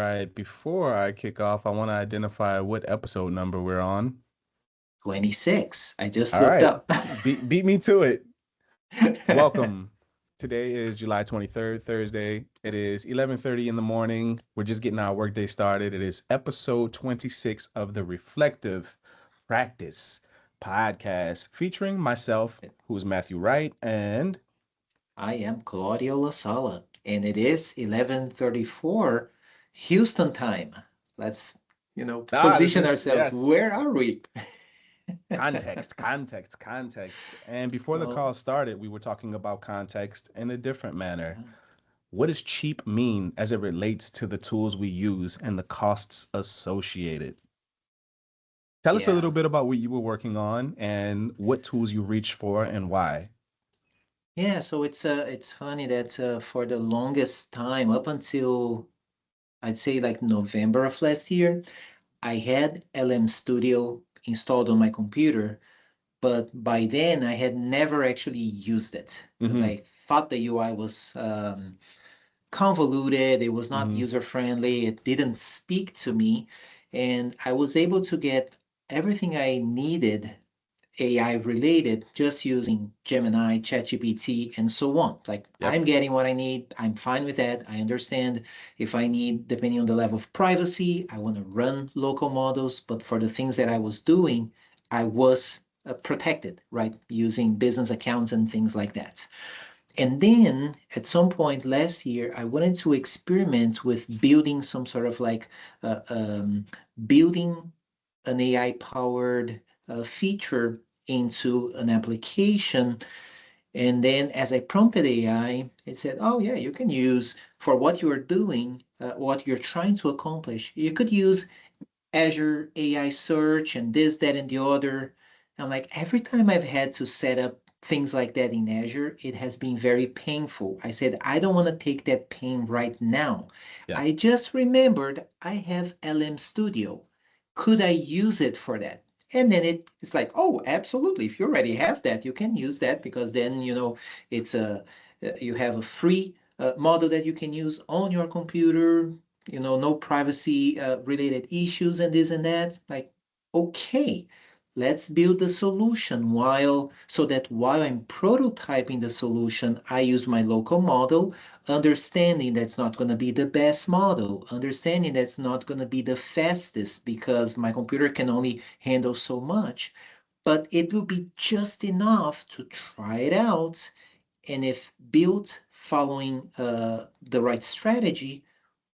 right, before I kick off, I want to identify what episode number we're on. 26. I just All looked right, up. beat me to it. Welcome. Today is July 23rd, Thursday. It is 11:30 in the morning. We're just getting our workday started. It is episode 26 of the Reflective Practice podcast featuring myself, who's Matthew Wright, and I am Claudio Sala, and it is 11:34 Houston time. Let's, this position is ourselves. yes. Where are we? Context. And before the Oh, call started, we were talking about context in a different manner. What does cheap mean as it relates to the tools we use and the costs associated? Tell us a little yeah. bit about what you were working on and what tools you reached for and why. Yeah, so it's funny that for the longest time, up until I'd say like November of last year, I had LM Studio installed on my computer, but by then I had never actually used it because Mm-hmm. I thought the UI was convoluted, it was not Mm-hmm. user friendly, it didn't speak to me, and I was able to get everything I needed AI related just using Gemini, ChatGPT, and so on. Like Yep. I'm getting what I need. I'm fine with that. I understand if I need, depending on the level of privacy, I want to run local models. But for the things that I was doing, I was protected, right? Using business accounts and things like that. And then at some point last year, I wanted to experiment with building some sort of like uh, um, building an AI powered feature into an application. And then as I prompted AI, it said, oh, yeah, you can use for what you're doing, what you're trying to accomplish. You could use Azure AI search and this, that, and the other. And like every time I've had to set up things like that in Azure, it has been very painful. I said, I don't want to take that pain right now. Yep. I just remembered I have LM Studio. Could I use it for that? And then it's like, oh, absolutely. If you already have that, you can use that because then, it's you have a free model that you can use on your computer, no privacy related issues and this and that. Like, okay, let's build the solution so that while I'm prototyping the solution, I use my local model, understanding that's not going to be the best model, understanding that's not going to be the fastest because my computer can only handle so much, but it will be just enough to try it out. And if built following the right strategy,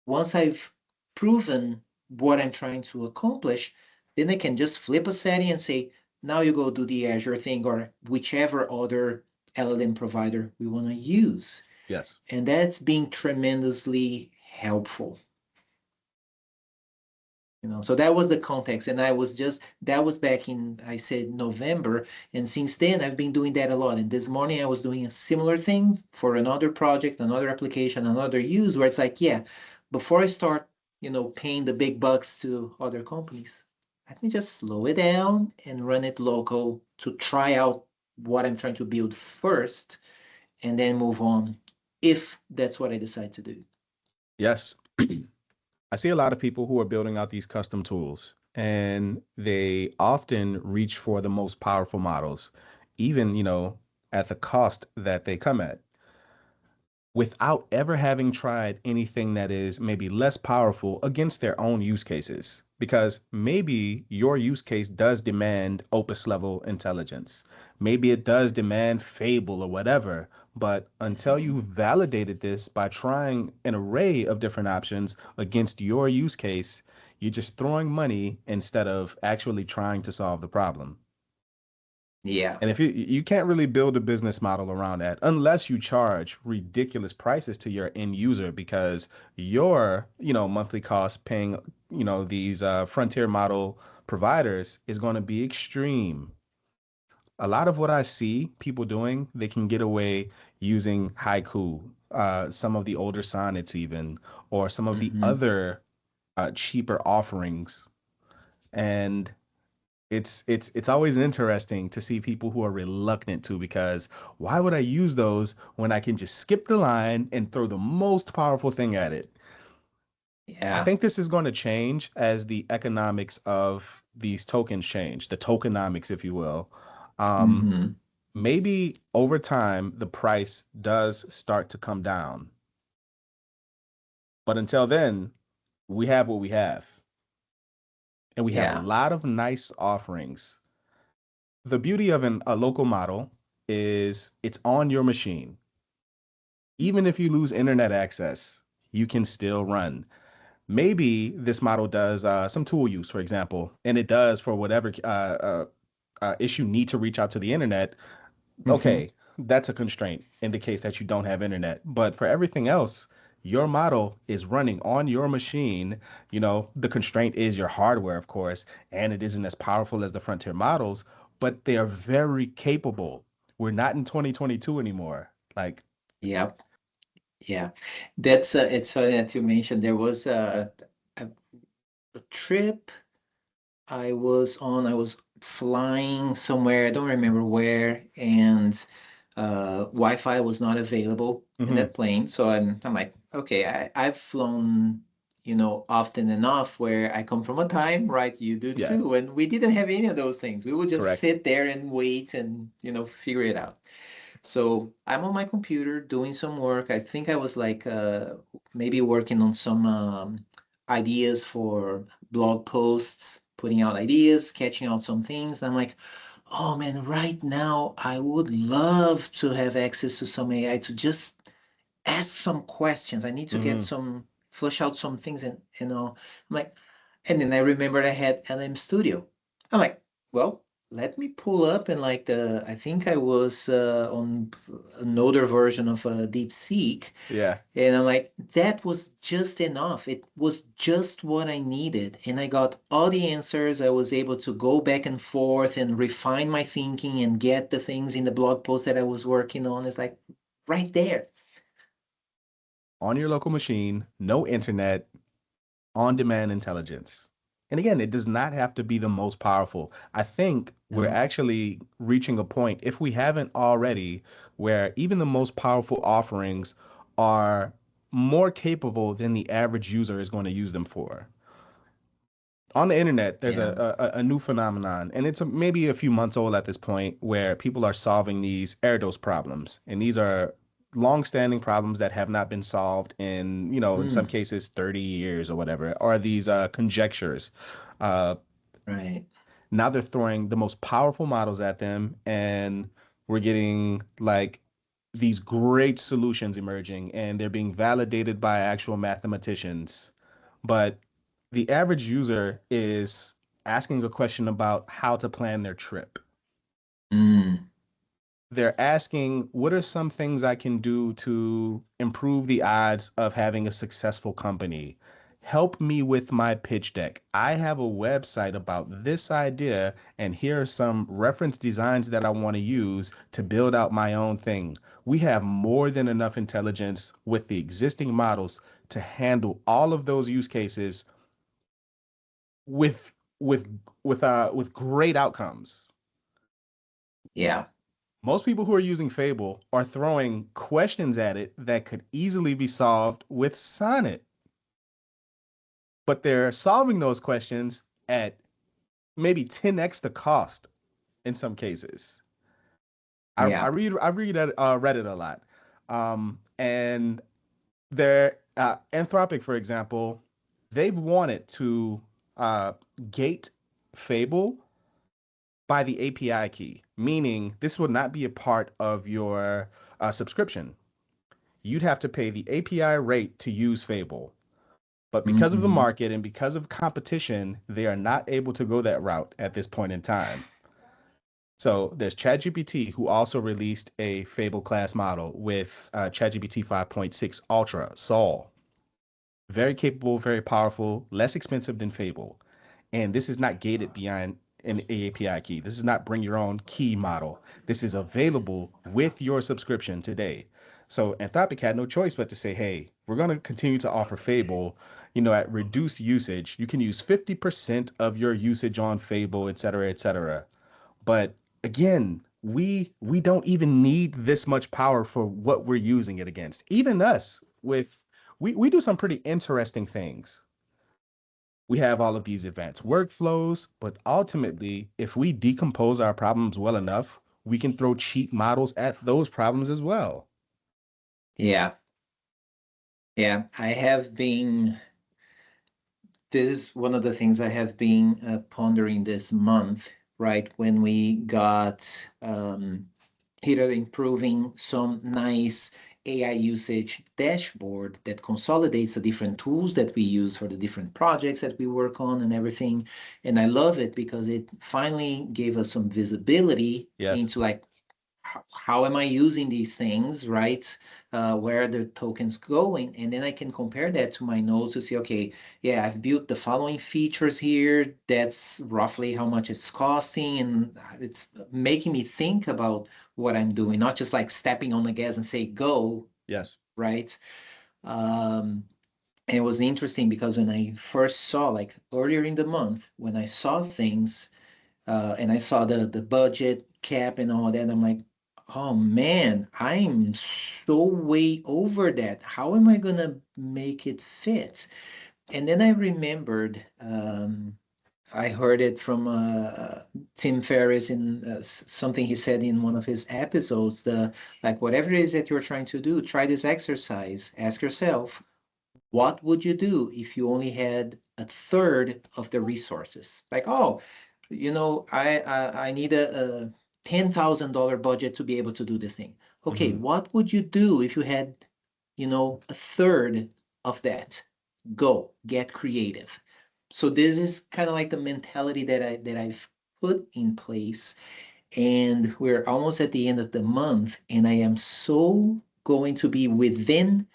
once I've proven what I'm trying to accomplish, then I can just flip a setting and say, now you go do the Azure thing or whichever other LLM provider we want to use. Yes. And that's been tremendously helpful. So that was the context. And that was back in, I said, November. And since then, I've been doing that a lot. And this morning, I was doing a similar thing for another project, another application, another use where it's like, yeah, before I start, paying the big bucks to other companies, let me just slow it down and run it local to try out what I'm trying to build first and then move on if that's what I decide to do. Yes. I see a lot of people who are building out these custom tools and they often reach for the most powerful models, even, at the cost that they come at, without ever having tried anything that is maybe less powerful against their own use cases. Because maybe your use case does demand Opus level intelligence. Maybe it does demand Fable or whatever. But until Mhm. you validated this by trying an array of different options against your use case, you're just throwing money instead of actually trying to solve the problem. Yeah. And if you can't really build a business model around that unless you charge ridiculous prices to your end user because your, monthly cost paying, these frontier model providers is going to be extreme. A lot of what I see people doing, they can get away using haiku, some of the older sonnets even, or some of the Mhm. other cheaper offerings. And it's always interesting to see people who are reluctant to because why would I use those when I can just skip the line and throw the most powerful thing at it? I Yeah. think this is going to change as the economics of these tokens change, the tokenomics, if you will. Um, Hmm. Maybe over time, the price does start to come down. But until then, we have what we have. And we have a Yeah. lot of nice offerings. The beauty of a local model is it's on your machine. Even if you lose internet access, you can still run. Maybe this model does some tool use, for example, and it does for whatever issue need to reach out to the internet. Hmm. Okay, that's a constraint in the case that you don't have internet. But for everything else, your model is running on your machine. The constraint is your hardware, of course, and it isn't as powerful as the frontier models, but they are very capable. We're not in 2022 anymore. Like, Yeah. Yeah. That's it's funny that you mentioned there was a, a trip I was on. I was flying somewhere, I don't remember where, and Wi-Fi was not available in mhm, that plane. So I'm like, okay, I've flown, often enough where I come from a time, right? You do yeah, too, and we didn't have any of those things. We would just correct. sit there and wait and, figure it out. So I'm on my computer doing some work. I think I was like maybe working on some ideas for blog posts, putting out ideas, sketching out some things. I'm like, oh man, right now I would love to have access to some AI to just ask some questions. I need to get Hmm. some flush out some things and I'm like, and then I remembered I had LM Studio. I'm like, well, let me pull up and like I think I was on an older version of DeepSeek, Yeah. and I'm like, that was just enough. It was just what I needed. And I got all the answers. I was able to go back and forth and refine my thinking and get the things in the blog post that I was working on. It's like right there. On your local machine, no internet, on-demand intelligence. And again, it does not have to be the most powerful. I think we're No. actually reaching a point, if we haven't already, where even the most powerful offerings are more capable than the average user is going to use them for. On the internet, there's Yeah. a new phenomenon, and it's maybe a few months old at this point, where people are solving these erdos problems, and these are long-standing problems that have not been solved in, in some Mm, cases, 30 years or whatever, or these conjectures. Uh, right. Now they're throwing the most powerful models at them, and we're getting like these great solutions emerging, and they're being validated by actual mathematicians. But the average user is asking a question about how to plan their trip. Mm, They're asking, what are some things I can do to improve the odds of having a successful company? Help me with my pitch deck. I have a website about this idea, and here are some reference designs that I want to use to build out my own thing. We have more than enough intelligence with the existing models to handle all of those use cases with with with great outcomes. yeah. Most people who are using Fable are throwing questions at it that could easily be solved with Sonnet, but they're solving those questions at maybe 10x the cost in some cases. I Yeah. read Reddit a lot, and they're Anthropic, for example, they've wanted to uh, gate Fable by the API key, meaning this would not be a part of your subscription. You'd have to pay the API rate to use Fable. But because of the Hmm. market and because of competition, they are not able to go that route at this point in time. So there's ChatGPT, who also released a Fable class model with ChatGPT 5.6 Ultra, Sol. Very capable, very powerful, less expensive than Fable. And this is not gated behind an API key. This is not bring your own key model. This is available with your subscription today. So Anthropic had no choice but to say, hey, we're going to continue to offer Fable, at reduced usage. You can use 50% of your usage on Fable, et cetera, et cetera. But again, we don't even need this much power for what we're using it against. Even us we do some pretty interesting things. We have all of these advanced workflows, but ultimately, if we decompose our problems well enough, we can throw cheap models at those problems as well. Yeah. Yeah. This is one of the things I have been pondering this month, right? When we got here improving some nice AI usage dashboard that consolidates the different tools that we use for the different projects that we work on and everything. And I love it because it finally gave us some visibility Yes. into like how am I using these things, right? Where are the tokens going? And then I can compare that to my notes to see, okay, yeah, I've built the following features here. That's roughly how much it's costing. And it's making me think about what I'm doing, not just like stepping on the gas and say, go, Yes. right? And it was interesting because when I first saw, like earlier in the month, when I saw things, and I saw the budget cap and all that. I'm like, oh man, I'm so way over that. How am I gonna make it fit? And then I remembered, I heard it from Tim Ferriss in something he said in one of his episodes. The like whatever it is that you're trying to do, try this exercise. Ask yourself, what would you do if you only had a third of the resources? Like, oh, I need a $10,000 budget to be able to do this thing. Okay, Mhm. what would you do if you had, a third of that? Go, get creative. So this is kind of like the mentality that I've put in place, and we're almost at the end of the month, and I am so going to be within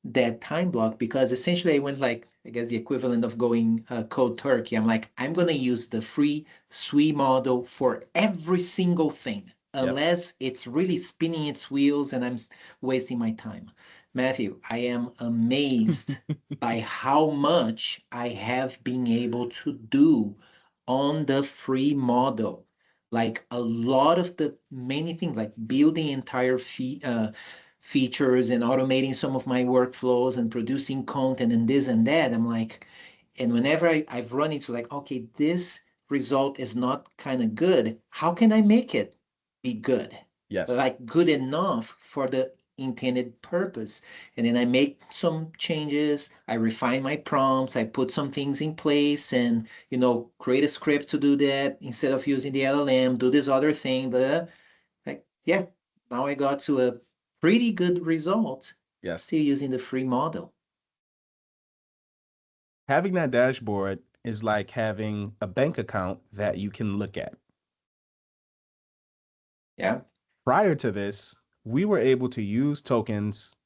that time block because essentially I went like, I guess the equivalent of going cold turkey. I'm like, I'm going to use the free SWE model for every single thing, Yep. unless it's really spinning its wheels and I'm wasting my time. Matthew, I am amazed by how much I have been able to do on the free model. Like a lot of the many things, like building entire features and automating some of my workflows and producing content and this and that. I'm like, and whenever I've run into like, okay, this result is not kind of good, how can I make it be good? Yes. Like good enough for the intended purpose. And then I make some changes, I refine my prompts, I put some things in place and, create a script to do that instead of using the LLM, do this other thing, but like, yeah, now I got to a pretty good result Yes. still using the free model. Having that dashboard is like having a bank account that you can look at. Yeah. Prior to this, we were able to use tokens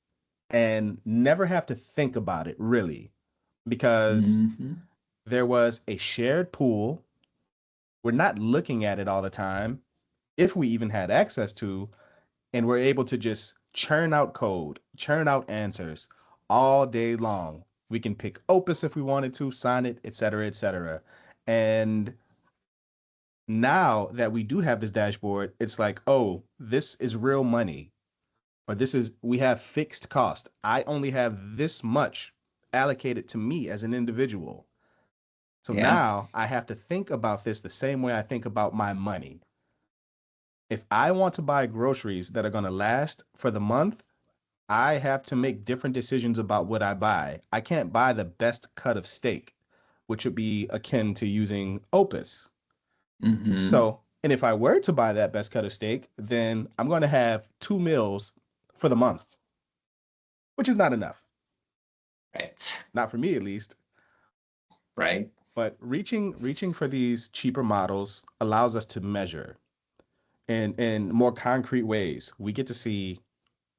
and never have to think about it really because Hmm. there was a shared pool. We're not looking at it all the time, if we even had access to, and we're able to just churn out code, churn out answers all day long. We can pick Opus if we wanted to, sign it, etc., etc. And now that we do have this dashboard, it's like, oh, this is real money, or we have fixed cost. I only have this much allocated to me as an individual. So Yeah. now I have to think about this the same way I think about my money. If I want to buy groceries that are going to last for the month, I have to make different decisions about what I buy. I can't buy the best cut of steak, which would be akin to using Opus. Hmm. So, and if I were to buy that best cut of steak, then I'm going to have 2 meals for the month, which is not enough. Right. Not for me at least. Right. But reaching for these cheaper models allows us to measure in more concrete ways. We get to see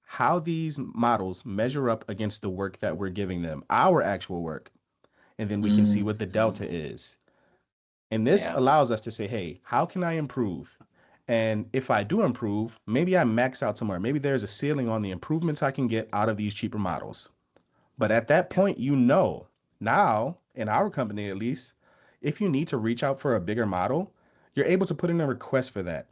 how these models measure up against the work that we're giving them, our actual work, and then we can see what the Hmm. delta is. And this Yeah. allows us to say, hey, how can I improve? And if I do improve, maybe I max out somewhere. Maybe there's a ceiling on the improvements I can get out of these cheaper models. But at that Yeah. point, now in our company at least, if you need to reach out for a bigger model, you're able to put in a request for that.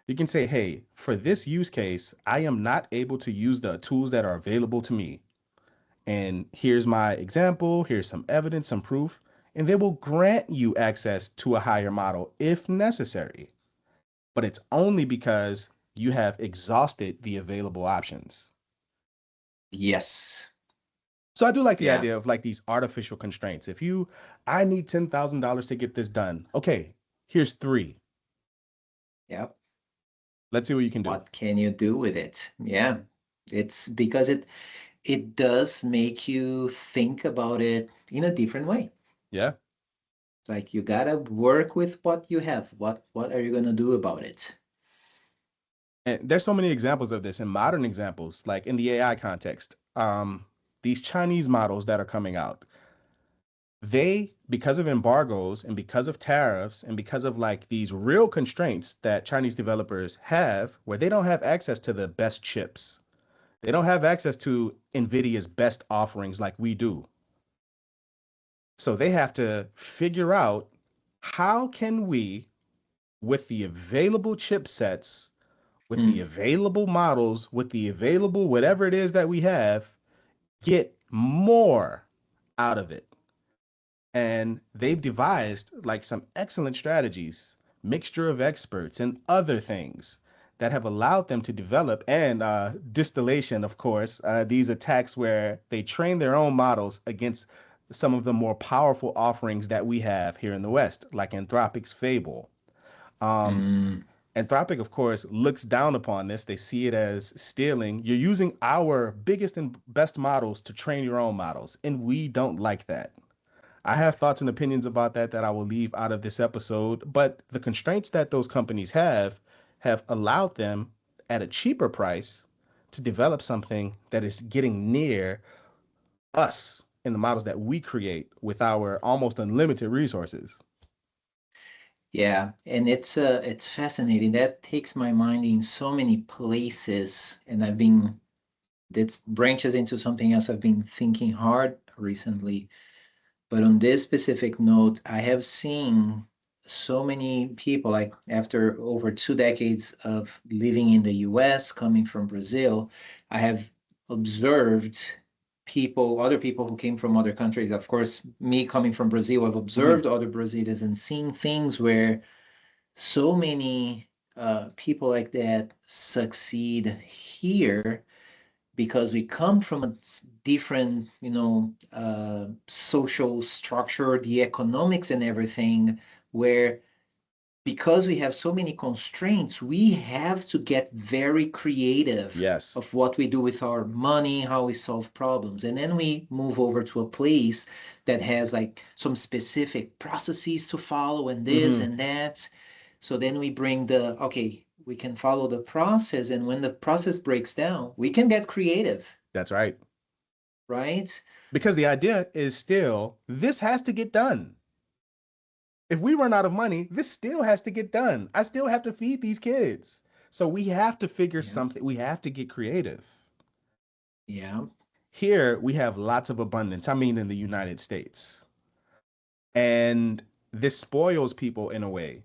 You can say, hey, for this use case, I am not able to use the tools that are available to me. And here's my example, here's some evidence, some proof, and they will grant you access to a higher model if necessary. But it's only because you have exhausted the available options. Yes. So I do like the Yeah. idea of like these artificial constraints. I need $10,000 to get this done. Okay, here's three. Yep. Let's see what you can do. What can you do with it? Yeah. It's because it does make you think about it in a different way. Yeah. Like you gotta work with what you have. What are you gonna do about it? And there's so many examples of this in modern examples, like in the AI context. These Chinese models that are coming out, they, because of embargoes and because of tariffs and because of like these real constraints that Chinese developers have, where they don't have access to the best chips, they don't have access to NVIDIA's best offerings like we do. So they have to figure out how can we, with the available chipsets, with the Hmm. available models, with the available whatever it is that we have, get more out of it. And they've devised like some excellent strategies, mixture of experts and other things that have allowed them to develop and distillation, of course, these attacks where they train their own models against some of the more powerful offerings that we have here in the West, like Anthropic's Fable. Um, Mm. Anthropic, of course, looks down upon this. They see it as stealing. You're using our biggest and best models to train your own models, and we don't like that. I have thoughts and opinions about that I will leave out of this episode, but the constraints that those companies have allowed them at a cheaper price to develop something that is getting near us in the models that we create with our almost unlimited resources. Yeah, and it's fascinating. That takes my mind in so many places, and that branches into something else I've been thinking hard recently. But on this specific note, I have seen so many people, like after over 2 decades of living in the US, coming from Brazil, I have observed other people who came from other countries. Of course, me coming from Brazil, I've Mhm. observed other Brazilians and seen things where so many people like that succeed here because we come from a different, social structure, the economics and everything, where because we have so many constraints, we have to get very creative Yes. of what we do with our money, how we solve problems. And then we move over to a place that has like some specific processes to follow and this Hmm. and that. So then we bring okay, we can follow the process. And when the process breaks down, we can get creative, That's right. right? Because the idea is still this has to get done. If we run out of money, this still has to get done. I still have to feed these kids. So we have to figure Yeah. something, we have to get creative. Yeah. Here we have lots of abundance. I mean, in the United States. And this spoils people in a way,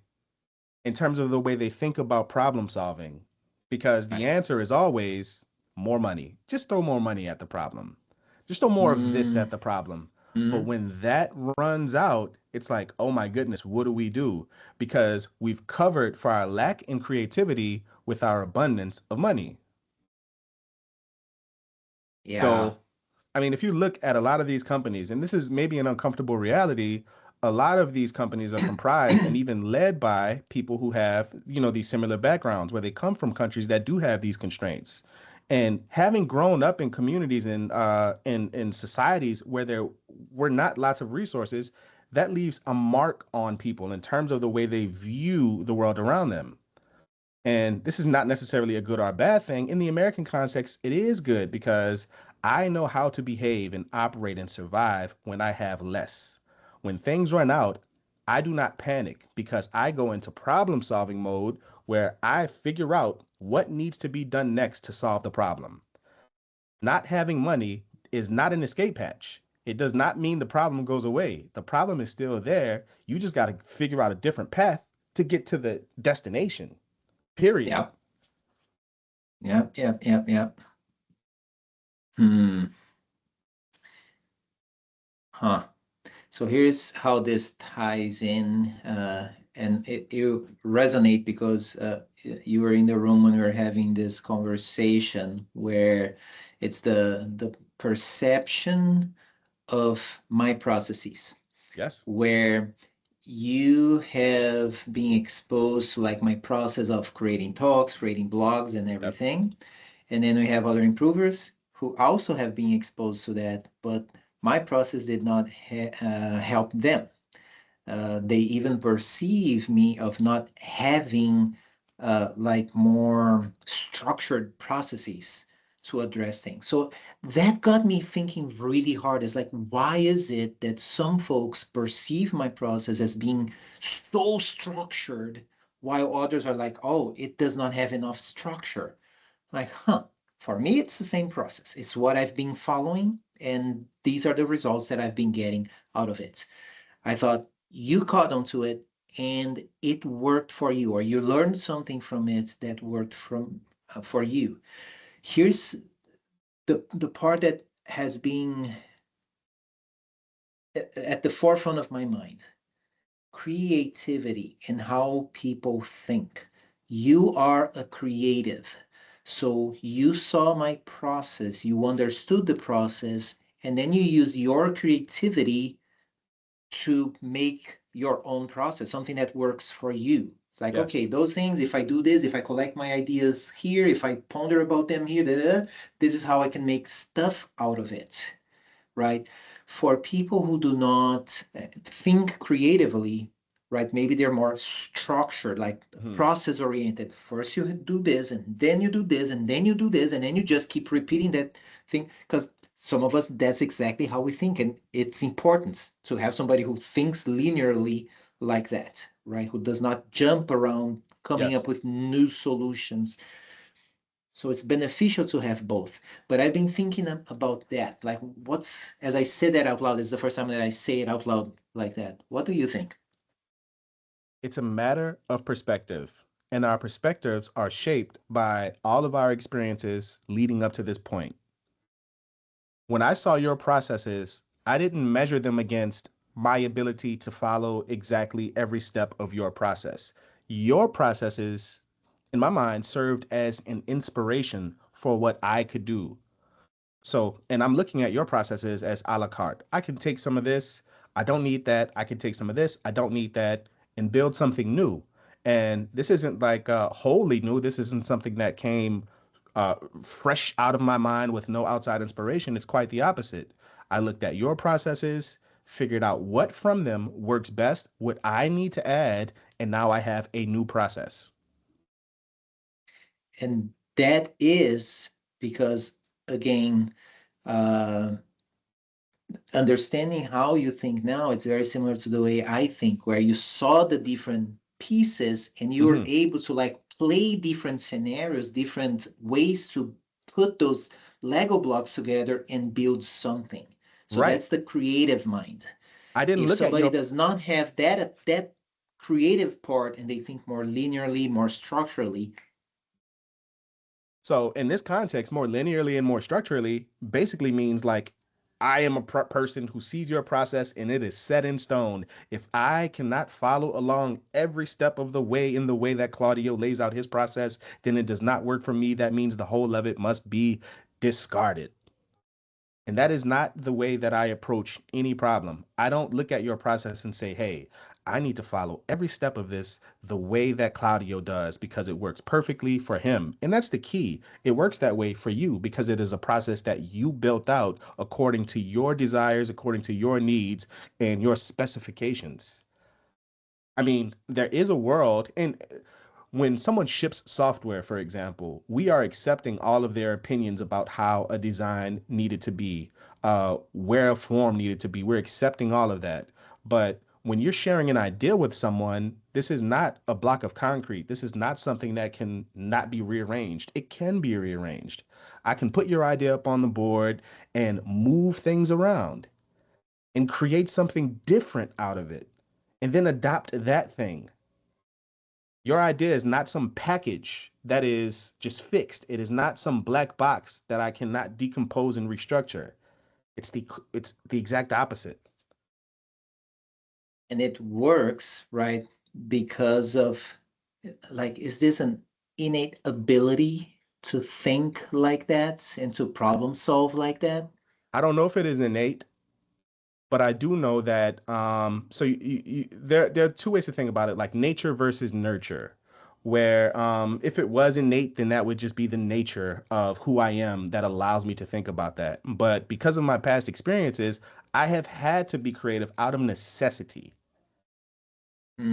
in terms of the way they think about problem solving, because the Right. answer is always more money. Just throw more money at the problem. Just throw more of this Mm, at the problem. But mm. when that runs out, it's like, oh my goodness, what do we do? Because we've covered for our lack in creativity with our abundance of money. Yeah. So I mean, if you look at a lot of these companies, and this is maybe an uncomfortable reality, a lot of these companies are comprised and even led by people who have, these similar backgrounds where they come from countries that do have these constraints. And having grown up in communities and in societies where there were not lots of resources, that leaves a mark on people in terms of the way they view the world around them. And this is not necessarily a good or a bad thing. In the American context, it is good because I know how to behave and operate and survive when I have less. When things run out, I do not panic because I go into problem solving mode where I figure out what needs to be done next to solve the problem. Not having money is not an escape hatch. It does not mean the problem goes away. The problem is still there. You just got to figure out a different path to get to the destination, period. Yep. Yep. Yep. Yep. Yep. Hmm. Huh. So here's how this ties in, and it resonate because you were in the room when we were having this conversation where it's the perception of my processes, Yes. where you have been exposed to like my process of creating talks, creating blogs and Yep. everything. And then we have other improvers who also have been exposed to that, but my process did not help them. They even perceive me of not having like more structured processes to address things. So that got me thinking really hard. It's like, why is it that some folks perceive my process as being so structured, while others are like, oh, it does not have enough structure? Like, huh, for me, it's the same process. It's what I've been following, and these are the results that I've been getting out of it. I thought you caught onto it and it worked for you, or you learned something from it that worked for you. Here's the part that has been at the forefront of my mind: creativity and how people think. You are a creative. So you saw my process, you understood the process, and then you use your creativity to make your own process, something that works for you. It's like, okay, Yes. those things, if I do this, if I collect my ideas here, if I ponder about them here, da, da, da, this is how I can make stuff out of it, right? For people who do not think creatively, right? Maybe they're more structured, like Mhm. process oriented. First, you do this, and then you do this, and then you do this, and then you just keep repeating that thing. Because some of us, that's exactly how we think. And it's important to have somebody who thinks linearly like that, right? Who does not jump around coming Yes. up with new solutions. So it's beneficial to have both. But I've been thinking about that. Like, what's, as I said that out loud, this is the first time that I say it out loud like that. What do you think? It's a matter of perspective, and our perspectives are shaped by all of our experiences leading up to this point. When I saw your processes, I didn't measure them against my ability to follow exactly every step of your process. Your processes, in my mind, served as an inspiration for what I could do. So, and I'm looking at your processes as a la carte. I can take some of this, I don't need that. I can take some of this, I don't need that, and build something new. And this isn't like wholly new. This isn't something that came fresh out of my mind with no outside inspiration. It's quite the opposite. I looked at your processes, figured out what from them works best, what I need to add, and now I have a new process. And that is because, again, uh, understanding how you think now, it's very similar to the way I think, where you saw the different pieces and you were Hmm. able to like play different scenarios, different ways to put those Lego blocks together and build something. So Right. that's the creative mind. I didn't If look at somebody your does not have that creative part and they think more linearly, more structurally, So in this context, more linearly and more structurally basically means like I am a person who sees your process and it is set in stone. If I cannot follow along every step of the way in the way that Claudio lays out his process, then it does not work for me. That means the whole of it must be discarded. And that is not the way that I approach any problem. I don't look at your process and say, hey, I need to follow every step of this the way that Claudio does because it works perfectly for him. And that's the key. It works that way for you because it is a process that you built out according to your desires, according to your needs, and your specifications. I mean, there is a world, and when someone ships software, for example, we are accepting all of their opinions about how a design needed to be, where a form needed to be. We're accepting all of that. But when you're sharing an idea with someone, this is not a block of concrete. This is not something that can not be rearranged. It can be rearranged. I can put your idea up on the board and move things around and create something different out of it and then adopt that thing. Your idea is not some package that is just fixed. It is not some black box that I cannot decompose and restructure. it's the exact opposite. And it works, right? Because of, like, is this an innate ability to think like that and to problem solve like that? I don't know if it is innate, but I do know that so there are two ways to think about it, like nature versus nurture. Where if it was innate, then that would just be the nature of who I am that allows me to think about that. But because of my past experiences, I have had to be creative out of necessity.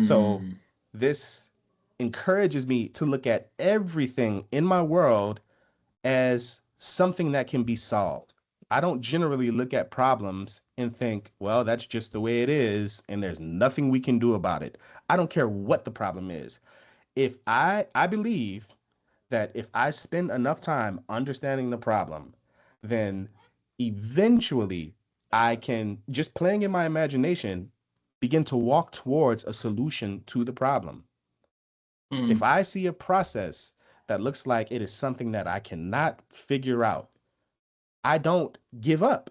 So Hmm. this encourages me to look at everything in my world as something that can be solved. I don't generally look at problems and think, well, that's just the way it is, and there's nothing we can do about it. I don't care what the problem is. If I believe that if I spend enough time understanding the problem, then eventually I can, just playing in my imagination, begin to walk towards a solution to the problem. If Hmm. I see a process that looks like it is something that I cannot figure out, I don't give up.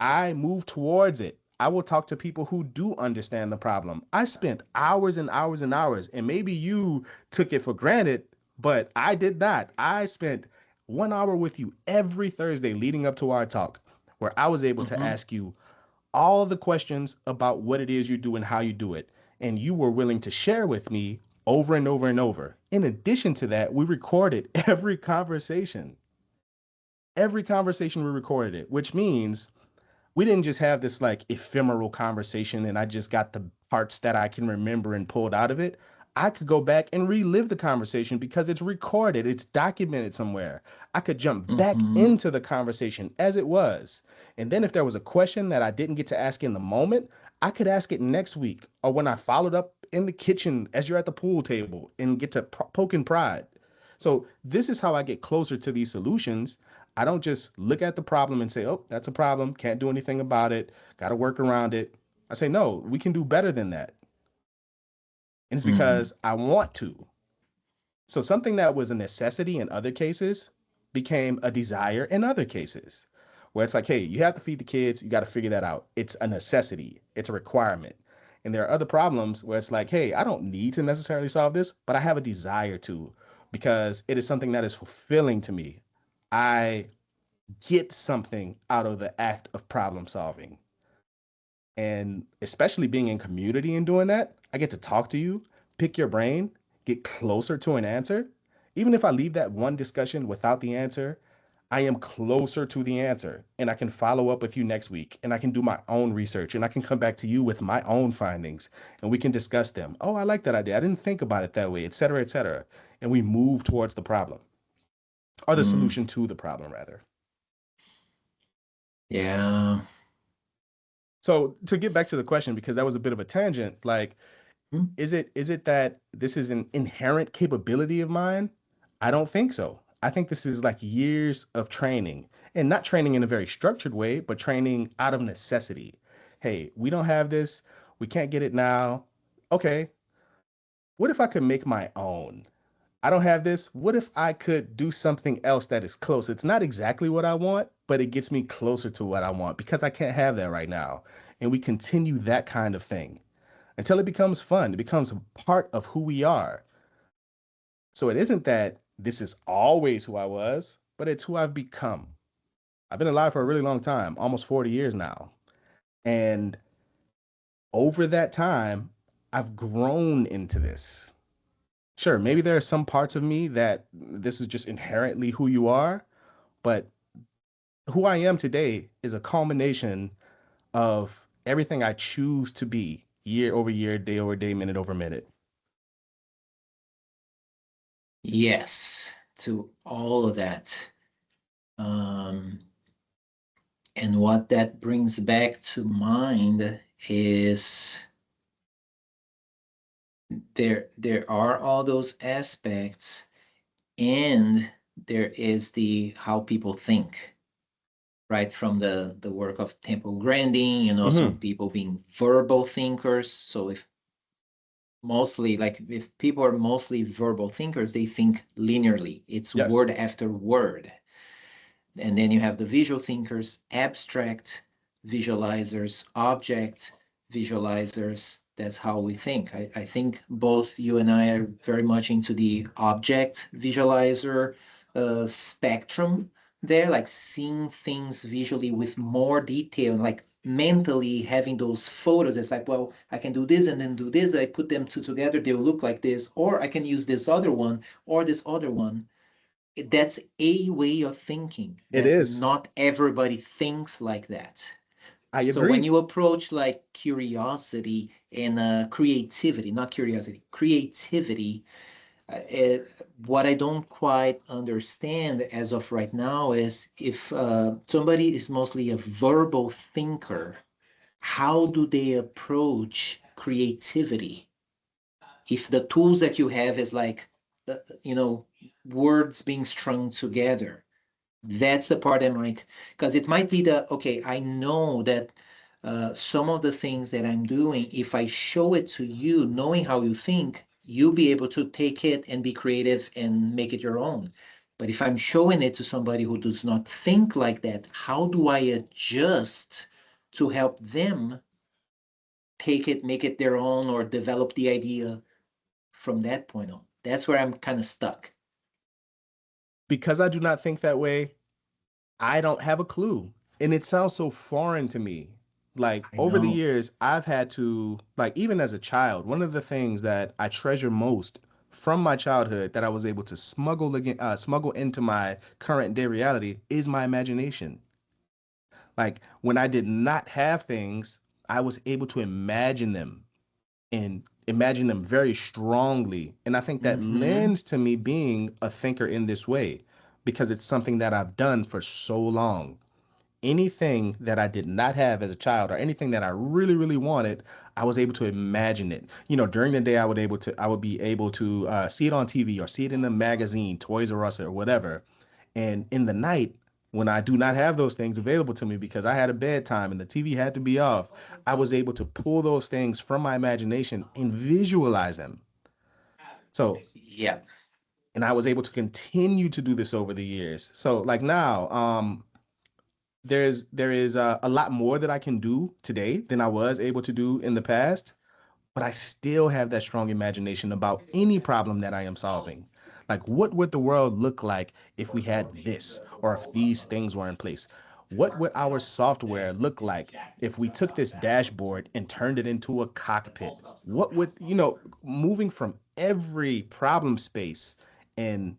I move towards it. I will talk to people who do understand the problem. I spent hours and hours and hours, and maybe you took it for granted, but I did not. I spent 1 hour with you every Thursday leading up to our talk, where I was able to Mm-hmm. ask you all the questions about what it is you do and how you do it. And you were willing to share with me over and over and over. In addition to that, we recorded every conversation. Every conversation we recorded it, which means we didn't just have this like ephemeral conversation and I just got the parts that I can remember and pulled out of it. I could go back and relive the conversation because it's recorded, it's documented somewhere. I could jump back Mm-hmm. into the conversation as it was. And then if there was a question that I didn't get to ask in the moment, I could ask it next week or when I followed up in the kitchen as you're at the pool table and get to poke and prod. So this is how I get closer to these solutions. I don't just look at the problem and say, oh, that's a problem. Can't do anything about it. Got to work around it. I say, no, we can do better than that. And it's Mm-hmm. because I want to. So something that was a necessity in other cases became a desire in other cases, where it's like, hey, you have to feed the kids. You got to figure that out. It's a necessity, it's a requirement. And there are other problems where it's like, hey, I don't need to necessarily solve this, but I have a desire to because it is something that is fulfilling to me. I get something out of the act of problem solving. And especially being in community and doing that, I get to talk to you, pick your brain, get closer to an answer. Even if I leave that one discussion without the answer, I am closer to the answer and I can follow up with you next week and I can do my own research and I can come back to you with my own findings and we can discuss them. Oh, I like that idea. I didn't think about it that way, et cetera, et cetera. And we move towards the problem or the Mm. solution to the problem, rather. Yeah. So to get back to the question, because that was a bit of a tangent, like, Mm. is it that this is an inherent capability of mine? I don't think so. I think this is like years of training and not training in a very structured way, but training out of necessity. Hey, we don't have this. We can't get it now. Okay. What if I could make my own? I don't have this. What if I could do something else that is close? It's not exactly what I want, but it gets me closer to what I want because I can't have that right now. And we continue that kind of thing until it becomes fun. It becomes a part of who we are. So it isn't that this is always who I was, but it's who I've become. I've been alive for a really long time, almost 40 years now. And over that time, I've grown into this. Sure, maybe there are some parts of me that this is just inherently who you are, but who I am today is a culmination of everything I choose to be year over year, day over day, minute over minute. Yes, to all of that. Um, and what that brings back to mind is there are all those aspects, and there is the how people think, right? From the work of tempo granding and also Hmm. people being verbal thinkers. So if mostly like if people are mostly verbal thinkers, they think linearly. It's Yes. word after word. And then you have the visual thinkers, abstract visualizers, object visualizers. That's how we think. I think both you and I are very much into the object visualizer spectrum there, like seeing things visually with more detail, like mentally having those photos. It's like, well, I can do this and then do this. I put them two together, they'll look like this, or I can use this other one or this other one. That's a way of thinking It that is. not everybody thinks like that. I So when agree. you approach like curiosity and creativity, not curiosity, creativity, what I don't quite understand as of right now is if somebody is mostly a verbal thinker, how do they approach creativity? If the tools that you have is like, you know, words being strung together, that's the part I'm like, because it might be the, okay, I know that some of the things that I'm doing, if I show it to you, knowing how you think, you'll be able to take it and be creative and make it your own. But if I'm showing it to somebody who does not think like that, how do I adjust to help them take it, make it their own, or develop the idea from that point on? That's where I'm kind of stuck. Because I do not think that way, I don't have a clue. And it sounds so foreign to me. Like I over the know. years, I've had to, like, even as a child, one of the things that I treasure most from my childhood that I was able to smuggle into my current day reality is my imagination. Like when I did not have things, I was able to imagine them and imagine them very strongly. And I think that Mm-hmm. lends to me being a thinker in this way because it's something that I've done for so long. Anything that I did not have as a child or anything that I really, really wanted, I was able to imagine it. You know, during the day, I would be able to see it on TV or see it in a magazine, Toys R Us or whatever. And in the night, when I do not have those things available to me because I had a bedtime and the TV had to be off, I was able to pull those things from my imagination and visualize them. So, Yeah. and I was able to continue to do this over the years. So, like now, there is a lot more that I can do today than I was able to do in the past, but I still have that strong imagination about any problem that I am solving. Like, what would the world look like if we had this, or if these things were in place? What would our software look like if we took this dashboard and turned it into a cockpit? What would, moving from every problem space and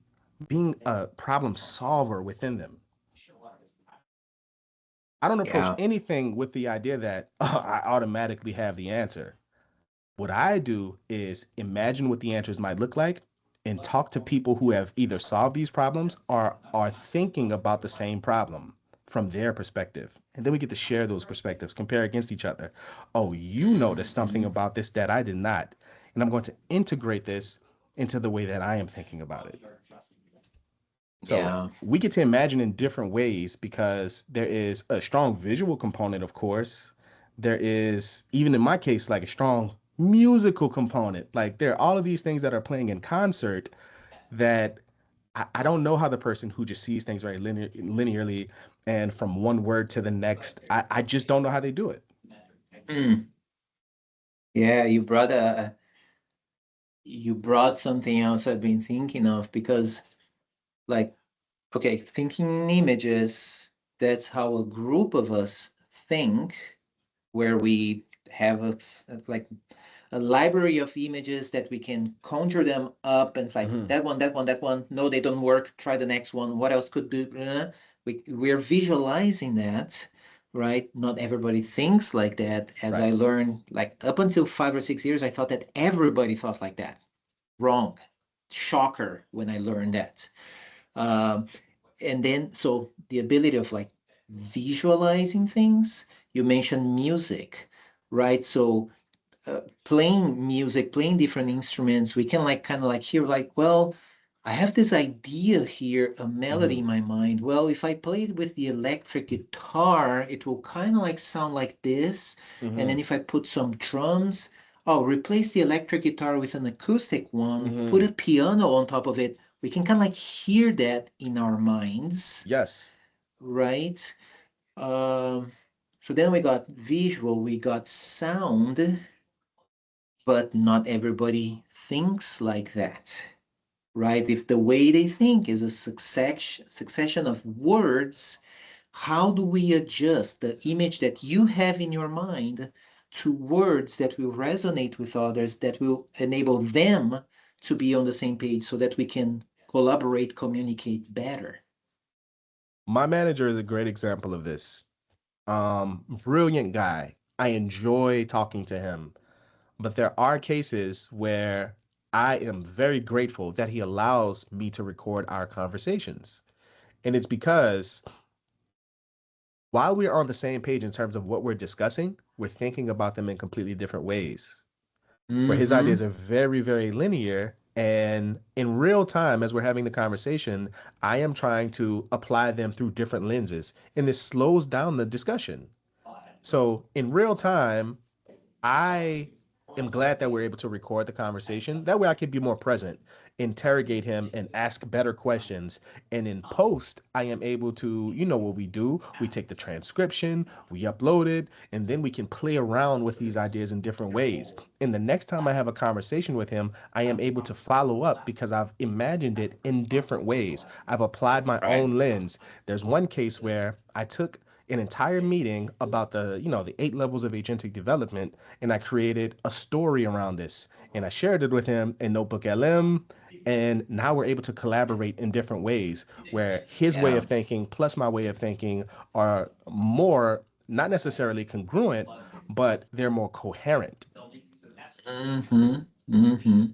being a problem solver within them? I don't approach Yeah. anything with the idea that I automatically have the answer. What I do is imagine what the answers might look like and talk to people who have either solved these problems or are thinking about the same problem from their perspective. And then we get to share those perspectives, compare against each other. Oh, you noticed something Mhm. about this that I did not. And I'm going to integrate this into the way that I am thinking about it. So Yeah. we get to imagine in different ways because there is a strong visual component, of course. There is, even in my case, like a strong musical component. Like there are all of these things that are playing in concert that I don't know how the person who just sees things very linearly and from one word to the next, I just don't know how they do it. Mm. Yeah, you brought something else I've been thinking of because like, okay, thinking in images, that's how a group of us think, where we have like a library of images that we can conjure them up and it's like Hmm. that one, that one, that one. No, they don't work. Try the next one. What else could do? We're visualizing that, right? Not everybody thinks like that. As I Right. learned, like up until 5 or 6 years, I thought that everybody thought like that. Wrong. Shocker when I learned that. Um, and then, so the ability of like visualizing things, you mentioned music, right? So playing music, playing different instruments, we can like kind of like hear like, well, I have this idea here, a melody Hmm. in my mind. Well, if I play it with the electric guitar, it will kind of like sound like this. And then Hmm. if I put some drums, oh, replace the electric guitar with an acoustic one, put Hmm. a piano on top of it. We can kind of like hear that in our minds. Yes. right? So then we got visual, we got sound, but not everybody thinks like that, right? If the way they think is a succession of words, how do we adjust the image that you have in your mind to words that will resonate with others, that will enable them to be on the same page so that we can collaborate, communicate better? My manager is a great example of this. Brilliant guy. I enjoy talking to him, but there are cases where I am very grateful that he allows me to record our conversations. And it's because while we're on the same page in terms of what we're discussing, we're thinking about them in completely different ways. Where his Mm-hmm. ideas are very, very linear. And in real time, as we're having the conversation, I am trying to apply them through different lenses. And this slows down the discussion. So in real time, I am glad that we're able to record the conversation. That way I can be more present, interrogate him, and ask better questions. And in post, I am able to, you know what we do? We take the transcription, we upload it, and then we can play around with these ideas in different ways. And the next time I have a conversation with him, I am able to follow up because I've imagined it in different ways. I've applied my Right. own lens. There's one case where I took an entire meeting about the 8 levels of agentic development, and I created a story around this, and I shared it with him in NotebookLM, and now we're able to collaborate in different ways where his way Yeah. of thinking plus my way of thinking are more not necessarily congruent, but they're more coherent. Mm-hmm. Mm-hmm.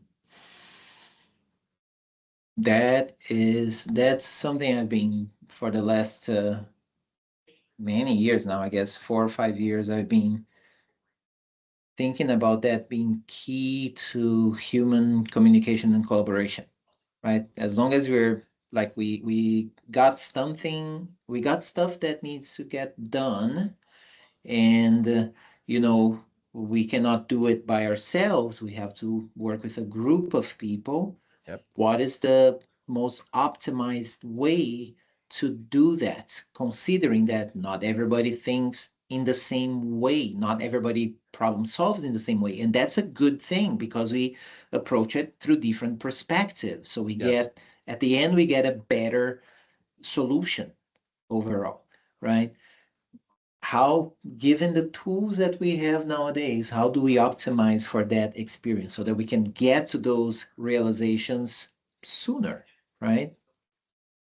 That's something I've been for the last many years now, I guess 4 or 5 years, I've been thinking about that being key to human communication and collaboration, right? As long as we're like we got something, we got stuff that needs to get done, and you know, we cannot do it by ourselves. We have to work with a group of people. Yep. What is the most optimized way to do that, considering that not everybody thinks in the same way, not everybody problem solves in the same way. And that's a good thing because we approach it through different perspectives. So we Yes. get, at the end, we get a better solution overall, right? How, given the tools that we have nowadays, how do we optimize for that experience so that we can get to those realizations sooner, right?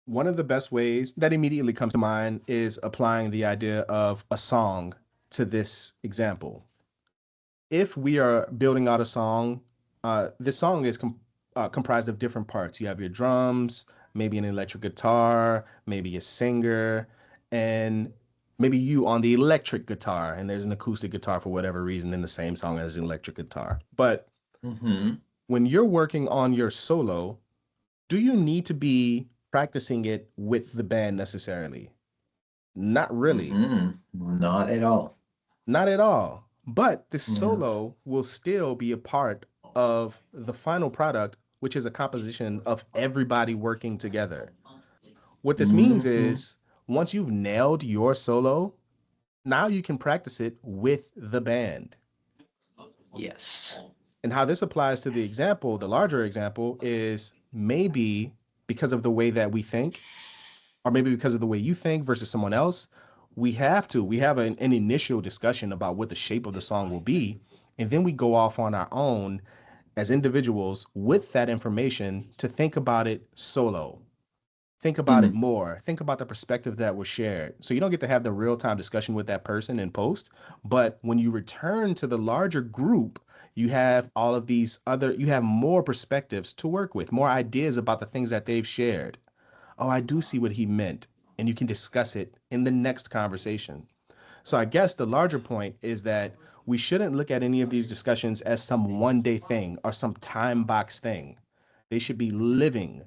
One of the best ways that immediately comes to mind is applying the idea of a song to this example. If we are building out a song, this song is comprised of different parts. You have your drums, maybe an electric guitar, maybe a singer, and maybe you on the electric guitar, and there's an acoustic guitar for whatever reason in the same song as an electric guitar. But Mm-hmm. when you're working on your solo, do you need to be practicing it with the band necessarily? Not really. Mm-hmm. Not at all. Not at all. But the Yeah. solo will still be a part of the final product, which is a composition of everybody working together. What this means Mm-hmm. is once you've nailed your solo, now you can practice it with the band. Yes. And how this applies to the example, the larger example, is maybe because of the way that we think, or maybe because of the way you think versus someone else, we have an initial discussion about what the shape of the song will be, and then we go off on our own as individuals with that information to think about it solo. Think about it Mm. more. Think about the perspective that was shared. So you don't get to have the real-time discussion with that person in post, but when you return to the larger group, you have all of these other, you have more perspectives to work with, more ideas about the things that they've shared. Oh, I do see what he meant. And you can discuss it in the next conversation. So I guess the larger point is that we shouldn't look at any of these discussions as some one day thing or some time box thing. They should be living.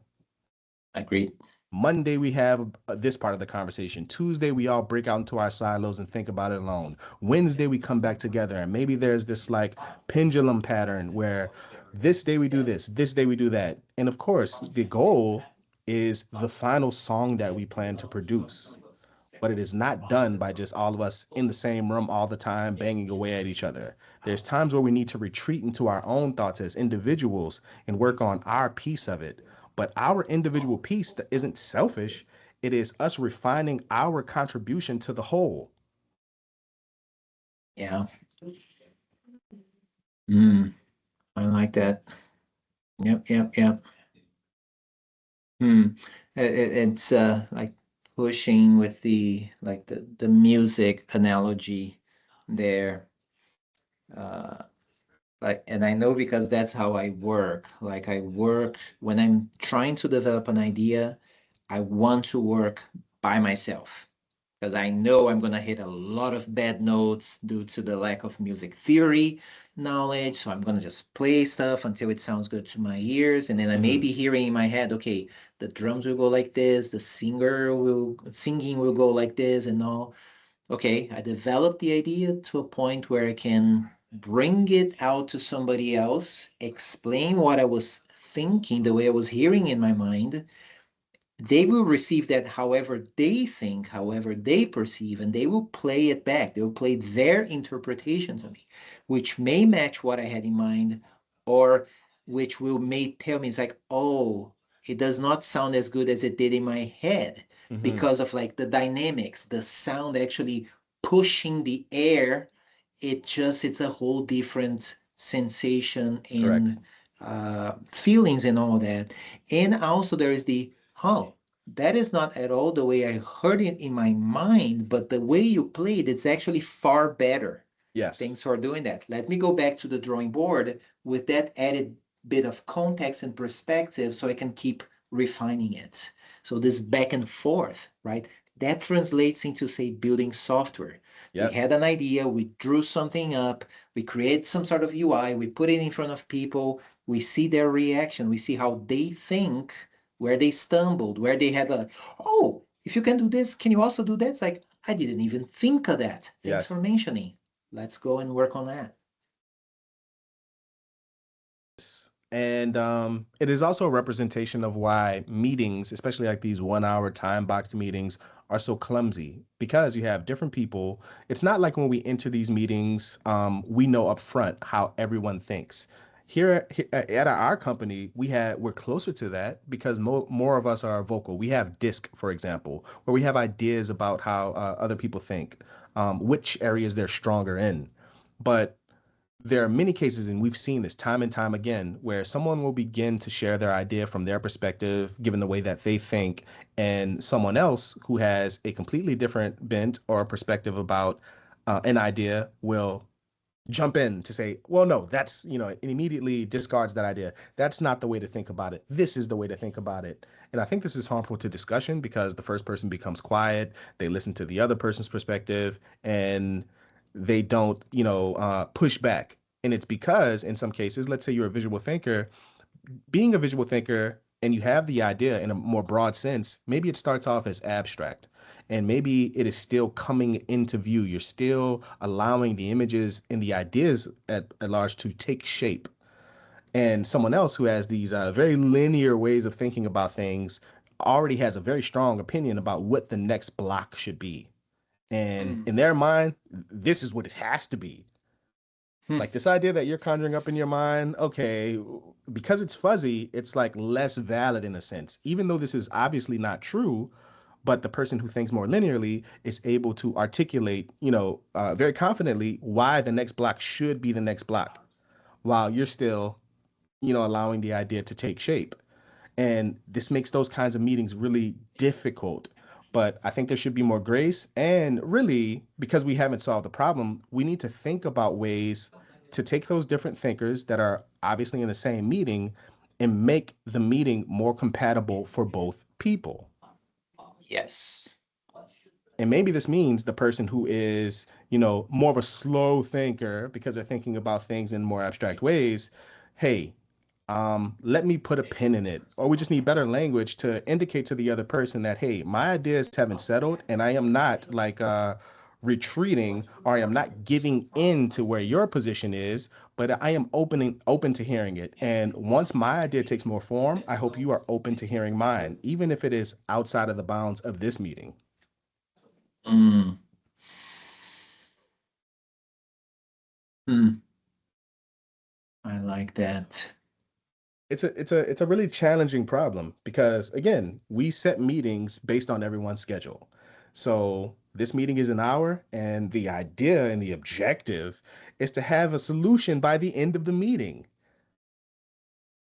Agreed. Monday, we have this part of the conversation. Tuesday, we all break out into our silos and think about it alone. Wednesday, we come back together. And maybe there's this like pendulum pattern where this day we do this day we do that. And of course, the goal is the final song that we plan to produce. but it is not done by just all of us in the same room all the time banging away at each other. There's times where we need to retreat into our own thoughts as individuals and work on our piece of it. But our individual piece that isn't selfish, it is us refining our contribution to the whole. Yeah. I like that. Yep. It's like pushing with the music analogy there. Like, and I know because that's how I work. Like I work when I'm trying to develop an idea, I want to work by myself because I know I'm gonna hit a lot of bad notes due to the lack of music theory knowledge. So I'm gonna just play stuff until it sounds good to my ears, and then I may be hearing in my head, okay, the drums will go like this, the singing will go like this, and all. Okay, I developed the idea to a point where I can bring it out to somebody else, explain what I was thinking, the way I was hearing in my mind. They will receive that however they think, however they perceive, and they will play it back. They will play their interpretations of me, which may match what I had in mind, or which may tell me it's like, oh, it does not sound as good as it did in my head because of like the dynamics, the sound actually pushing the air. It's a whole different sensation and feelings and all that. And also there is the, oh, that is not at all the way I heard it in my mind, but the way you played, it's actually far better. Yes. Thanks for doing that. Let me go back to the drawing board with that added bit of context and perspective so I can keep refining it. So this back and forth, right? That translates into, say, building software. Yes. We had an idea, we drew something up, we create some sort of UI, we put it in front of people, we see their reaction, we see how they think, where they stumbled, where they had a, oh, if you can do this, can you also do that? It's like, I didn't even think of that. Thanks for mentioning. Let's go and work on that. And it is also a representation of why meetings, especially like these 1 hour time boxed meetings, are so clumsy, because you have different people. It's not like when we enter these meetings, we know up front how everyone thinks. Here at our company, we're closer to that because more of us are vocal. We have DISC, for example, where we have ideas about how other people think, which areas they're stronger in. But there are many cases, and we've seen this time and time again, where someone will begin to share their idea from their perspective, given the way that they think, and someone else who has a completely different bent or perspective about an idea will jump in to say, well, no, that's, and immediately discards that idea. That's not the way to think about it. This is the way to think about it. And I think this is harmful to discussion because the first person becomes quiet, they listen to the other person's perspective, and they don't, push back. And it's because in some cases, let's say you're a visual thinker, being a visual thinker and you have the idea in a more broad sense, maybe it starts off as abstract and maybe it is still coming into view. You're still allowing the images and the ideas at large to take shape. And someone else who has these very linear ways of thinking about things already has a very strong opinion about what the next block should be. And in their mind, this is what it has to be. Like this idea that you're conjuring up in your mind, okay, because it's fuzzy, it's like less valid in a sense, even though this is obviously not true. But the person who thinks more linearly is able to articulate, very confidently why the next block should be the next block, while you're still, allowing the idea to take shape. And this makes those kinds of meetings really difficult. But I think there should be more grace. And really, because we haven't solved the problem, we need to think about ways to take those different thinkers that are obviously in the same meeting and make the meeting more compatible for both people. Yes. And maybe this means the person who is, more of a slow thinker because they're thinking about things in more abstract ways, hey, let me put a pin in it. Or we just need better language to indicate to the other person that, hey, my ideas haven't settled and I am not like retreating, or I am not giving in to where your position is, but I am open to hearing it. And once my idea takes more form, I hope you are open to hearing mine, even if it is outside of the bounds of this meeting. Mm. Mm. I like that. It's a really challenging problem because again, we set meetings based on everyone's schedule. So this meeting is an hour, and the idea and the objective is to have a solution by the end of the meeting.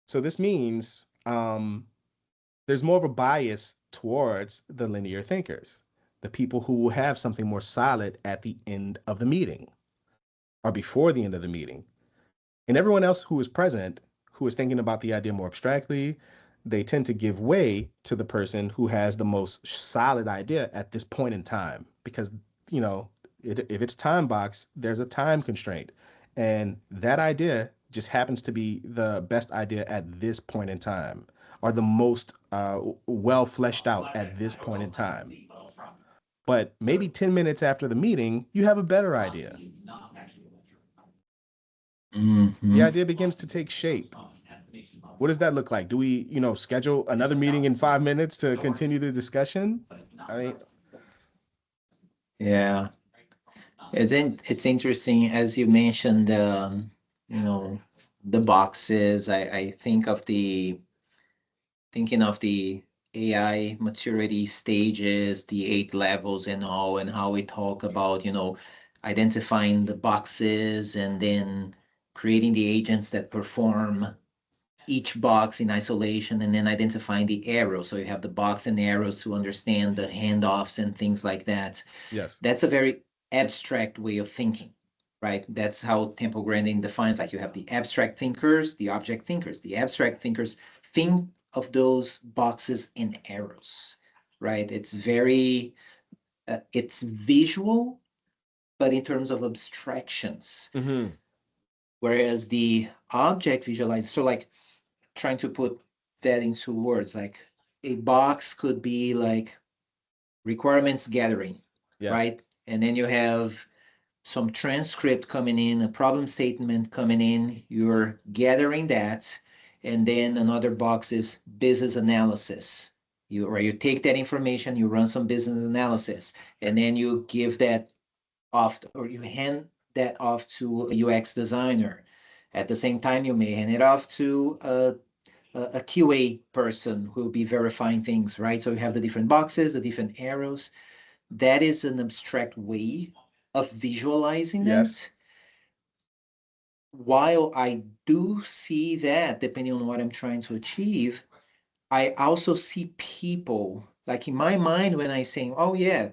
So this means there's more of a bias towards the linear thinkers, the people who will have something more solid at the end of the meeting or before the end of the meeting. And everyone else who is present, who is thinking about the idea more abstractly, they tend to give way to the person who has the most solid idea at this point in time. Because, you know, if it's time box, there's a time constraint. And that idea just happens to be the best idea at this point in time, or the most well fleshed out at this point in time. But maybe 10 minutes after the meeting, you have a better idea. The Hmm. idea begins to take shape. What does that look like? Do we, schedule another meeting in 5 minutes to continue the discussion? I mean, Yeah. It's interesting as you mentioned, you know, the boxes. I think of thinking of the AI maturity stages, the 8 levels and all, and how we talk about, identifying the boxes and then creating the agents that perform each box in isolation and then identifying the arrows. So you have the box and arrows to understand the handoffs and things like that. yes, That's a very abstract way of thinking, right? That's how Temple Grandin defines, like you have the abstract thinkers, the object thinkers. The abstract thinkers think of those boxes and arrows, right? It's visual, but in terms of abstractions. hmm, Whereas the object visualizer, so like trying to put that into words, like a box could be like requirements gathering, yes, right? And then you have some transcript coming in, a problem statement coming in, you're gathering that, and then another box is business analysis. You take that information, you run some business analysis, and then you give that off, or you hand that off to a UX designer. At the same time, you may hand it off to a QA person who will be verifying things, right? So you have the different boxes, the different arrows. That is an abstract way of visualizing yes, that. While I do see that, depending on what I'm trying to achieve, I also see people, like in my mind, when I say, oh, yeah,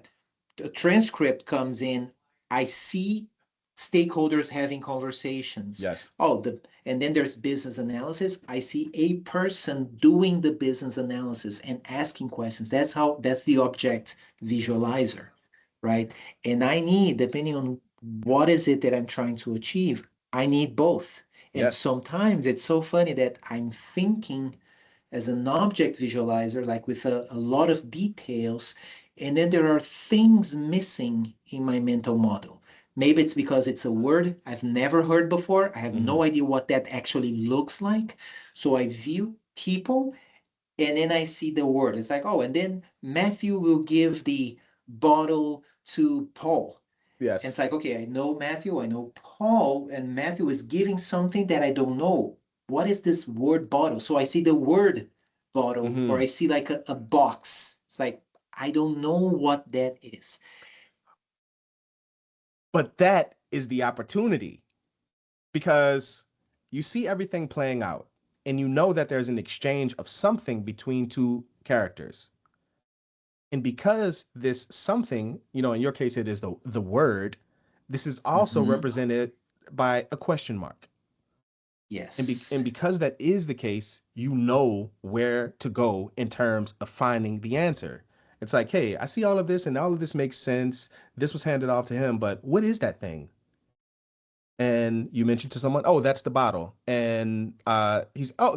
the transcript comes in, I see stakeholders having conversations. yes, And then there's business analysis. I see a person doing the business analysis and asking questions. That's the object visualizer, right? And I need, depending on what is it that I'm trying to achieve, I need both. And yes. sometimes it's so funny that I'm thinking as an object visualizer, like with a lot of details, and then there are things missing in my mental model. Maybe it's because it's a word I've never heard before. I have Hmm. no idea what that actually looks like. So I view people and then I see the word. It's like, oh, and then Matthew will give the bottle to Paul. And Yes. it's like, okay, I know Matthew, I know Paul, and Matthew is giving something that I don't know. What is this word bottle? So I see the word bottle, or I Hmm. see like a box. It's like, I don't know what that is. But that is the opportunity because you see everything playing out and you know that there's an exchange of something between two characters. And because this something, in your case, it is the word, this is also Mhm. represented by a question mark. And Yes. because that is the case, you know where to go in terms of finding the answer. It's like, hey, I see all of this and all of this makes sense. This was handed off to him, but what is that thing? And you mentioned to someone, oh, that's the bottle. And oh,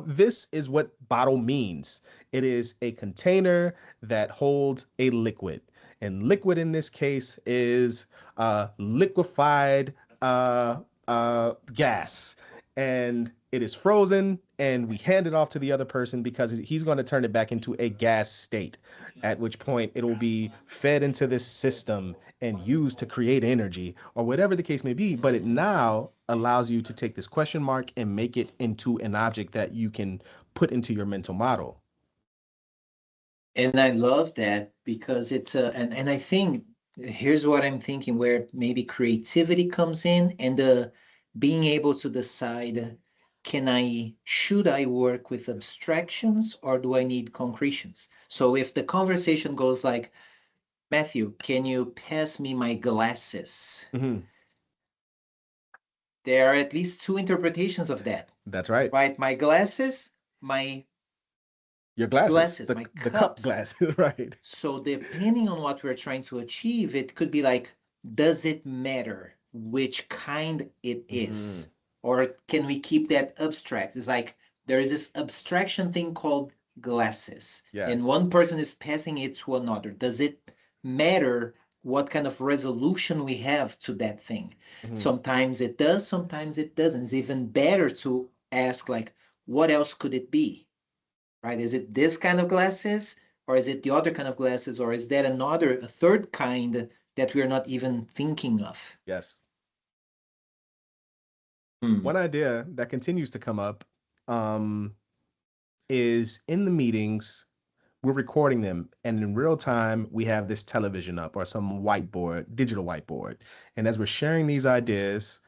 this is what bottle means. It is a container that holds a liquid. And liquid in this case is liquefied gas. and it is frozen, and we hand it off to the other person because he's going to turn it back into a gas state, at which point it will be fed into this system and used to create energy or whatever the case may be. But it now allows you to take this question mark and make it into an object that you can put into your mental model. And I love that because it's and I think here's what I'm thinking, where maybe creativity comes in, and the being able to decide, should I work with abstractions or do I need concretions? So if the conversation goes like, Matthew, can you pass me my glasses? Mm-hmm. There are at least two interpretations of that, That's right. right? My glasses, my Your glasses, my the cup cups. glasses, right? So depending on what we're trying to achieve, it could be like, does it matter which kind it is? Or can we keep that abstract? It's like there is this abstraction thing called glasses, Yeah. and one person is passing it to another. Does it matter what kind of resolution we have to that thing? Sometimes it does, sometimes it doesn't. It's even better to ask, like, what else could it be? Right? Is it this kind of glasses, or is it the other kind of glasses, or is that a third kind that we're not even thinking of? Yes. Hmm. One idea that continues to come up is in the meetings, we're recording them, and in real time, we have this television up or some whiteboard, digital whiteboard. And as we're sharing these ideas,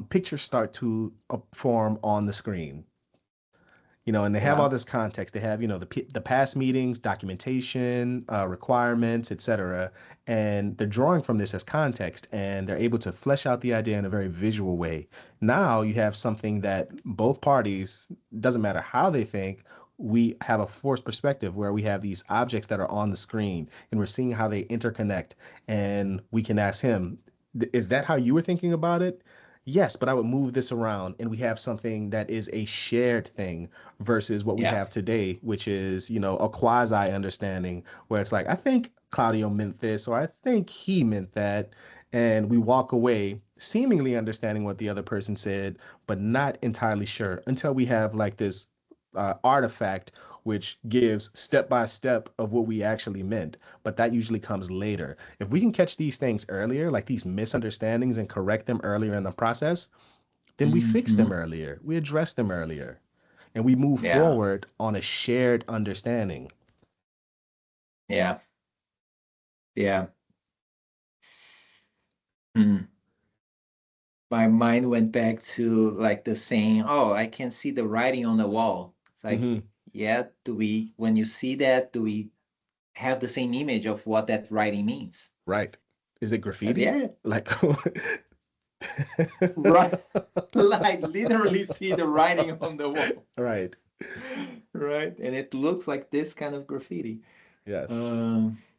pictures start to form on the screen. And they have all this context. They have, the past meetings, documentation, requirements, etc. And they're drawing from this as context, and they're able to flesh out the idea in a very visual way. Now you have something that both parties, doesn't matter how they think, we have a forced perspective where we have these objects that are on the screen, and we're seeing how they interconnect. And we can ask him, is that how you were thinking about it? Yes, but I would move this around, and we have something that is a shared thing versus what we have today, which is, a quasi understanding where it's like, I think Claudio meant this, or I think he meant that. And we walk away seemingly understanding what the other person said, but not entirely sure until we have like this artifact which gives step by step of what we actually meant. But that usually comes later. If we can catch these things earlier, like these misunderstandings, and correct them earlier in the process, then we fix them earlier, we address them earlier, and we move forward on a shared understanding. Yeah. Yeah. My mind went back to like the saying, oh, I can see the writing on the wall. It's like, yeah, when you see that, do we have the same image of what that writing means? Right. Is it graffiti? Yeah. Like, right. Like literally see the writing on the wall. Right. Right. And it looks like this kind of graffiti. Yes.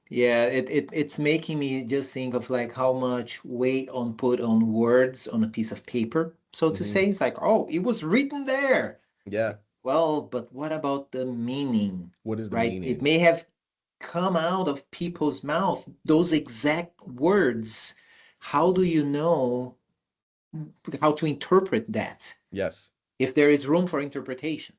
Yeah, it's making me just think of like how much weight put on words on a piece of paper, so to say. It's like, oh, it was written there. Yeah. Well, but what about the meaning? What is the Right? meaning? It may have come out of people's mouth, those exact words. How do you know how to interpret that? Yes. If there is room for interpretation,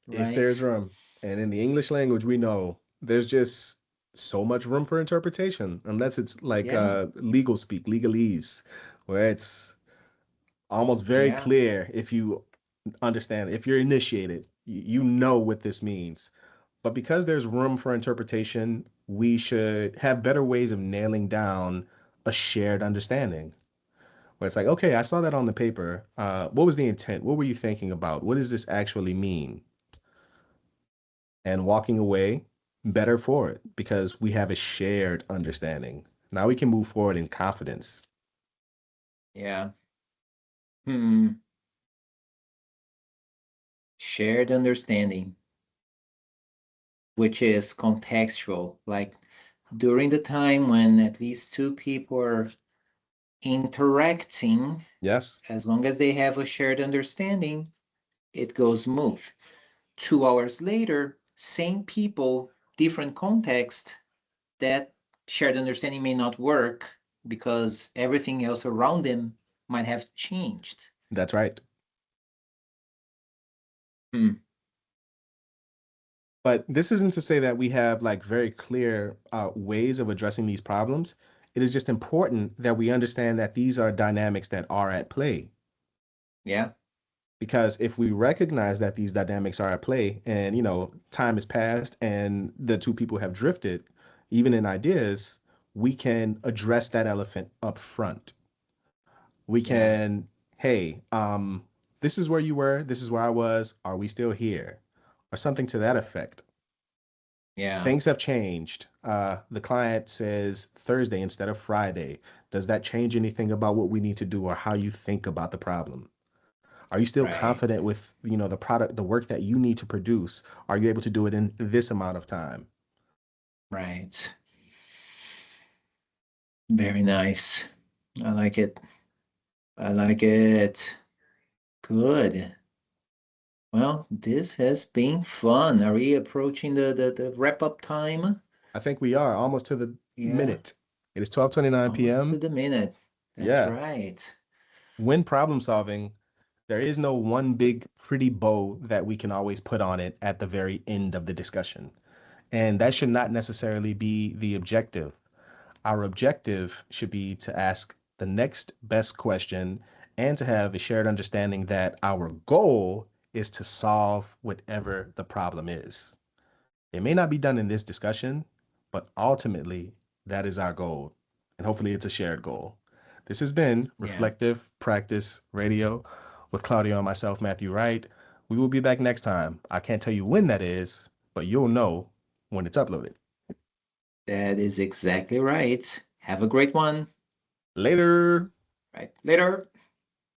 right? If there's room. And in the English language, we know there's just so much room for interpretation, unless it's like legal speak, legalese, where it's almost very clear if you understand, if you're initiated, you know what this means. But because there's room for interpretation, we should have better ways of nailing down a shared understanding. Where it's like, okay, I saw that on the paper. What was the intent? What were you thinking about? What does this actually mean? And walking away better for it because we have a shared understanding. Now we can move forward in confidence. Yeah. Shared understanding, which is contextual, like during the time when at least two people are interacting. Yes. As long as they have a shared understanding, it goes smooth. 2 hours later, same people, different context, that shared understanding may not work because everything else around them might have changed. That's right. Hmm. But this isn't to say that we have like very clear ways of addressing these problems. It is just important that we understand that these are dynamics that are at play. Yeah. Because if we recognize that these dynamics are at play and, time has passed and the two people have drifted, even in ideas, we can address that elephant up front. We Yeah. can, hey, this is where you were, this is where I was, are we still here? Or something to that effect. Yeah. Things have changed. The client says Thursday instead of Friday. Does that change anything about what we need to do or how you think about the problem? Are you still Right. confident with, the product, the work that you need to produce? Are you able to do it in this amount of time? Right. Very nice. I like it. I like it. Good. Well, this has been fun. Are we approaching the wrap-up time? I think we are almost to the Yeah, minute. It is 12:29 almost to p.m. the minute. That's Yeah. right. When problem solving, there is no one big pretty bow that we can always put on it at the very end of the discussion. And that should not necessarily be the objective. Our objective should be to ask the next best question and to have a shared understanding that our goal is to solve whatever the problem is. It may not be done in this discussion, but ultimately, that is our goal. And hopefully, it's a shared goal. This has been Yeah, Reflective Practice Radio with Claudio and myself, Matthew Wright. We will be back next time. I can't tell you when that is, but you'll know when it's uploaded. that is exactly right. Have a great one. Later. Right. Later.